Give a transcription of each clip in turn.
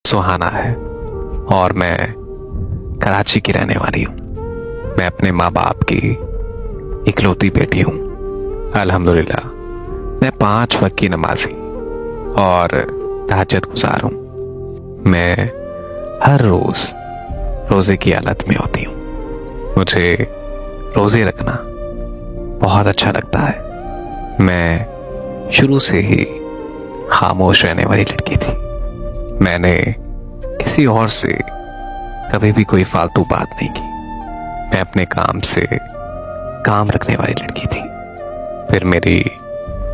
सुहाना है और मैं कराची की रहने वाली हूँ। मैं अपने माँ बाप की इकलौती बेटी हूँ। अल्हम्दुलिल्लाह मैं 5 वक्त की नमाजी और तहज्जुद गुजार हूँ। मैं हर रोज रोजे की हालत में होती हूँ। मुझे रोजे रखना बहुत अच्छा लगता है। मैं शुरू से ही खामोश रहने वाली लड़की थी। मैंने किसी और से कभी भी कोई फालतू बात नहीं की। मैं अपने काम से काम रखने वाली लड़की थी। फिर मेरी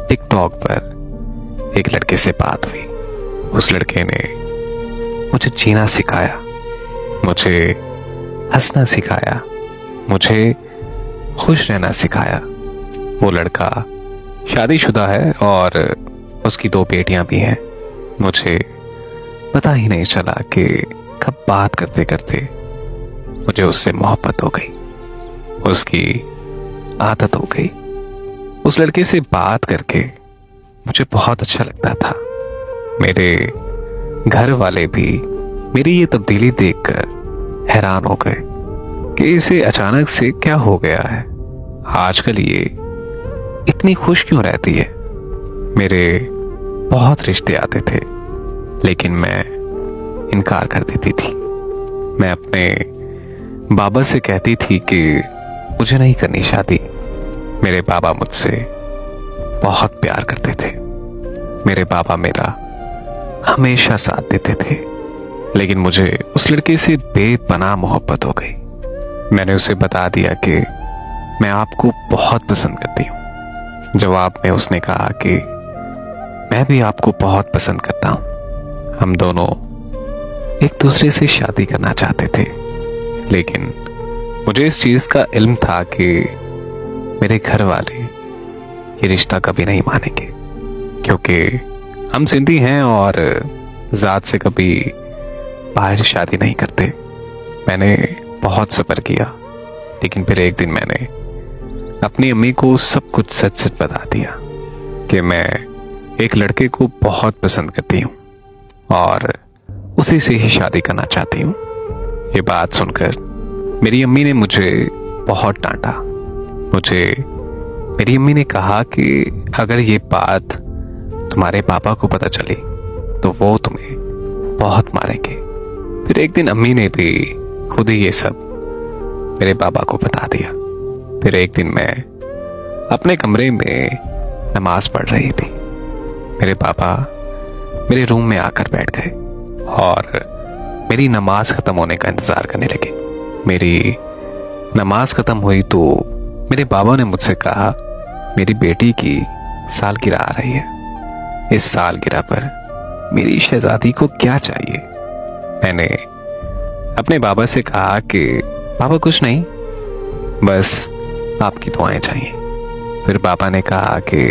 टिकटॉक पर एक लड़के से बात हुई। उस लड़के ने मुझे जीना सिखाया, मुझे हंसना सिखाया, मुझे खुश रहना सिखाया। वो लड़का शादीशुदा है और उसकी 2 बेटियां भी हैं। मुझे पता ही नहीं चला कि कब बात करते करते मुझे उससे मोहब्बत हो गई, उसकी आदत हो गई। उस लड़के से बात करके मुझे बहुत अच्छा लगता था। मेरे घर वाले भी मेरी ये तब्दीली देखकर हैरान हो गए कि इसे अचानक से क्या हो गया है, आजकल ये इतनी खुश क्यों रहती है। मेरे बहुत रिश्ते आते थे लेकिन मैं इनकार कर देती थी। मैं अपने बाबा से कहती थी कि मुझे नहीं करनी शादी। मेरे बाबा मुझसे बहुत प्यार करते थे। मेरे बाबा मेरा हमेशा साथ देते थे, लेकिन मुझे उस लड़के से बेपनाह मोहब्बत हो गई। मैंने उसे बता दिया कि मैं आपको बहुत पसंद करती हूँ। जवाब में उसने कहा कि मैं भी आपको बहुत पसंद करता हूँ। हम दोनों एक दूसरे से शादी करना चाहते थे, लेकिन मुझे इस चीज का इल्म था कि मेरे घर वाले ये रिश्ता कभी नहीं मानेंगे, क्योंकि हम सिंधी हैं और जात से कभी बाहर शादी नहीं करते। मैंने बहुत सब्र किया, लेकिन फिर एक दिन मैंने अपनी अम्मी को सब कुछ सच सच बता दिया कि मैं एक लड़के को बहुत पसंद करती हूँ और उसी से ही शादी करना चाहती हूँ। ये बात सुनकर मेरी अम्मी ने मुझे बहुत डांटा। मेरी अम्मी ने कहा कि अगर ये बात तुम्हारे पापा को पता चली तो वो तुम्हें बहुत मारेंगे। फिर एक दिन अम्मी ने भी खुद ही ये सब मेरे पापा को बता दिया। फिर एक दिन मैं अपने कमरे में नमाज पढ़ रही थी। मेरे पापा मेरे रूम में आकर बैठ गए और मेरी नमाज खत्म होने का इंतजार करने लगे। मेरी नमाज खत्म हुई तो मेरे बाबा ने मुझसे कहा, मेरी बेटी की सालगिरह आ रही है। इस सालगिरह पर मेरी शहजादी को क्या चाहिए। मैंने अपने बाबा से कहा कि पापा कुछ नहीं, बस आपकी दुआएं चाहिए। फिर बाबा ने कहा कि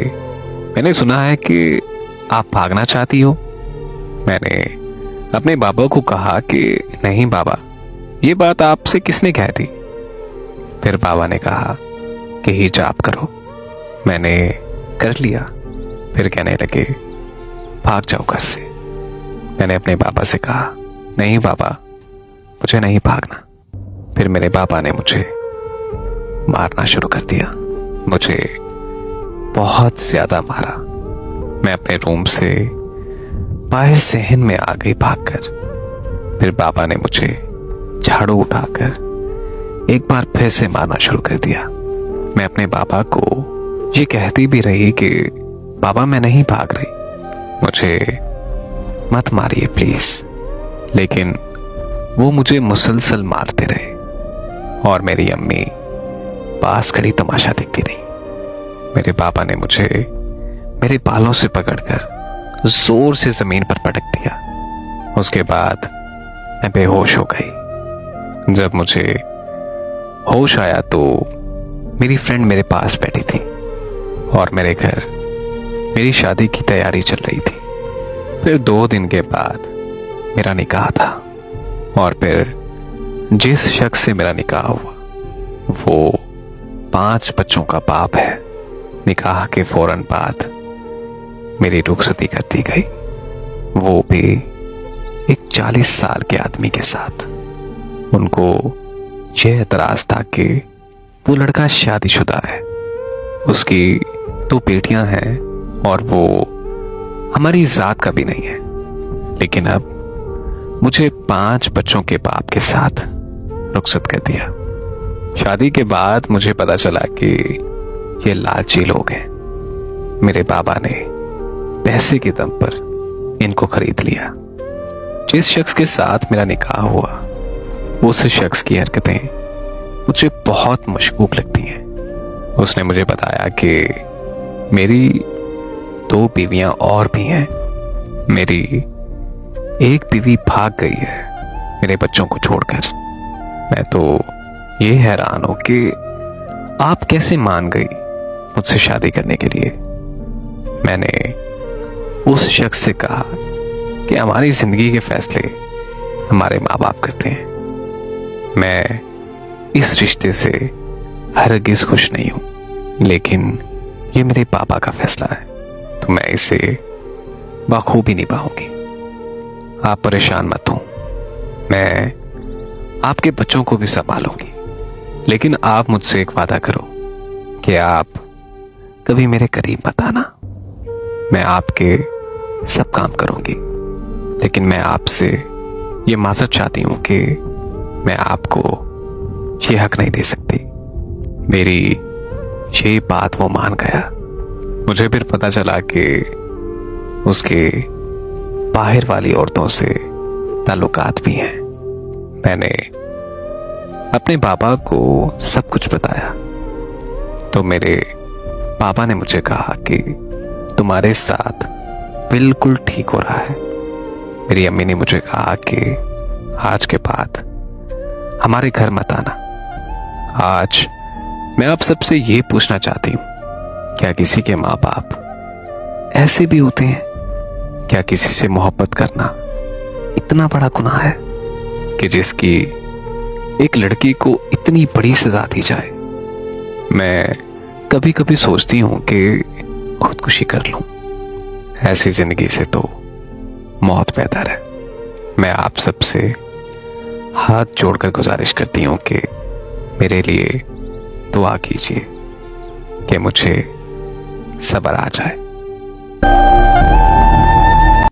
मैंने सुना है कि आप भागना चाहती हो। मैंने अपने बाबा को कहा कि नहीं बाबा, ये बात आपसे किसने कह दी। फिर बाबा ने कहा कि हिजाब करो। मैंने कर लिया। फिर कहने लगे, भाग जाओ घर से। मैंने अपने बाबा से कहा, नहीं बाबा, मुझे नहीं भागना। फिर मेरे बाबा ने मुझे मारना शुरू कर दिया। मुझे बहुत ज्यादा मारा। मैं अपने रूम से बाहर सहन में आ गई भागकर। फिर बाबा ने मुझे झाड़ू उठाकर एक बार फिर से मारना शुरू कर दिया। मैं अपने बाबा को ये कहती भी रही कि बाबा मैं नहीं भाग रही, मुझे मत मारिए प्लीज, लेकिन वो मुझे मुसलसल मारते रहे और मेरी अम्मी पास खड़ी तमाशा देखती रही। मेरे पापा ने मुझे मेरे बालों से पकड़कर जोर से जमीन पर पटक दिया। उसके बाद मैं बेहोश हो गई। जब मुझे होश आया तो मेरी फ्रेंड मेरे पास बैठी थी और मेरे घर मेरी शादी की तैयारी चल रही थी। फिर 2 दिन के बाद मेरा निकाह था और फिर जिस शख्स से मेरा निकाह हुआ वो 5 बच्चों का बाप है। निकाह के फौरन बाद मेरी रुखसती कर दी गई, वो भी एक 40 साल के आदमी के साथ। उनको यह एतराज था कि वो लड़का शादीशुदा है, उसकी 2 बेटियां हैं और वो हमारी जात का भी नहीं है। लेकिन अब मुझे 5 बच्चों के बाप के साथ रुखसत कर दिया। शादी के बाद मुझे पता चला कि ये लालची लोग हैं। मेरे बाबा ने पैसे के दम पर इनको खरीद लिया। जिस शख्स के साथ मेरा निकाह हुआ, उस शख्स की हरकतें मुझे बहुत मशकूक लगती हैं। उसने मुझे बताया कि मेरी 2 बीवियां और भी हैं। मेरी एक बीवी भाग गई है मेरे बच्चों को छोड़कर। मैं तो ये हैरान हूं कि आप कैसे मान गई मुझसे शादी करने के लिए। मैंने उस शख्स से कहा कि हमारी जिंदगी के फैसले हमारे माँ बाप करते हैं। मैं इस रिश्ते से हरगिज खुश नहीं हूं, लेकिन ये मेरे पापा का फैसला है, तो मैं इसे बखूबी निभाऊंगी। आप परेशान मत हो, मैं आपके बच्चों को भी संभालूंगी। लेकिन आप मुझसे एक वादा करो कि आप कभी मेरे करीब मत आना। मैं आपके सब काम करूंगी, लेकिन मैं आपसे ये माजरत चाहती हूं कि मैं आपको ये हक नहीं दे सकती। मेरी ये बात वो मान गया। मुझे फिर पता चला कि उसके बाहर वाली औरतों से ताल्लुकात भी हैं। मैंने अपने बाबा को सब कुछ बताया, तो मेरे पापा ने मुझे कहा कि तुम्हारे साथ बिल्कुल ठीक हो रहा है। मेरी अम्मी ने मुझे कहा कि आज के बाद हमारे घर मत आना। आज मैं आप सबसे ये पूछना चाहती हूँ, क्या किसी के माँ बाप ऐसे भी होते हैं? क्या किसी से मोहब्बत करना इतना बड़ा गुनाह है कि जिसकी एक लड़की को इतनी बड़ी सजा दी जाए? मैं कभी कभी सोचती हूं कि खुदकुशी कर लूं। ऐसी जिंदगी से तो मौत बेहतर है। मैं आप सबसे हाथ जोड़कर गुजारिश करती हूं कि मेरे लिए दुआ कीजिए कि मुझे सब्र आ जाए।